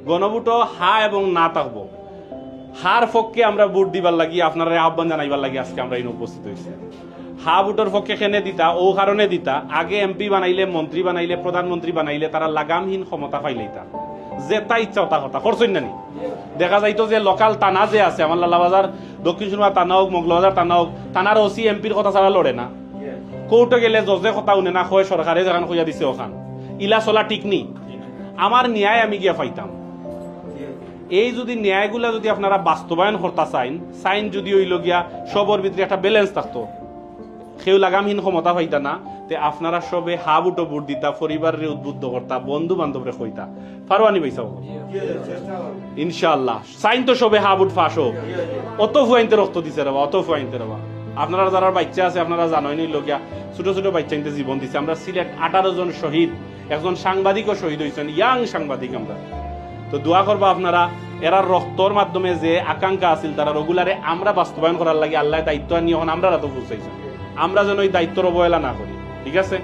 গণভোটও হা এবং না থাকবো। হার পক্ষে আমরা ভোট দিবার লাগি আপনারা আহ্বান জানাইবার লাগি আজকে আমরা এখানে উপস্থিত হয়েছি। হা ভোটের পক্ষে কেনে দিতা ও কারণে দিতা, আগে এমপি বানাইলে, মন্ত্রী বানাইলে, প্রধানমন্ত্রী বানাইলে তারা লাগামহীন ক্ষমতা পাইলেইতা, যে তা ইচ্ছা ওটা কথা করছেন না নি। দেখা যাইতো যে লোকাল থানা যে আছে আমার লালাবাজার, দক্ষিণ সুরমা থানা হোক, মগলবাজার থানা হোক, থানার ওসি এমপির কথা ছাড়া লড়ে না। কোর্টে গেলে জজে কথা উনে না, কয় সরকারে যেখান কইয়া দিছে ওখান ইলা চলা ঠিক নি। আমার ন্যায় আমি গিয়া পাইতাম। এই যদি ন্যায়গুলা যদি আপনারা বাস্তবায়ন করতে চাইন যদি হইল গিয়া সবর ভিতরে একটা ব্যালেন্স থাকতো, কেউ লাগামহীন ক্ষমতা পাইতা না, তে আপনারা সবে হা বুটো ভোট দিতা, পরিবারের উদ্বুদ্ধ করতা, বন্ধু বান্ধবরে কইতা। ফারওয়ানি পাইছা ইনশাআল্লাহ সাইন তো সবে হা বুট ফাঁস হোক। অত ফুয়াইনতে রক্ত দিছে রে, অত ফুয়াইনতে রে। আপনারা যারা বাচ্চা আছে আপনারা জানোই লোকিয়া ছোট ছোট বাচ্চাইতে জীবন দিছে। আমরা সিলেট 18 জন শহীদ, একজন সাংবাদিকও শহীদ হয়েছেন, ইয়াং সাংবাদিক আমরা। তো দোয়া করবো আপনারা এরার রক্তর মাধ্যমে যে আকাঙ্ক্ষা আছিল তারা রগুলারে আমরা বাস্তবায়ন করার লাগে আল্লাহ দায়িত্ব নিয়ে এখন আমরা তো বুঝাইছেন, আমরা যেন এই দায়িত্বর অবহেলা না করি। ঠিক আছে।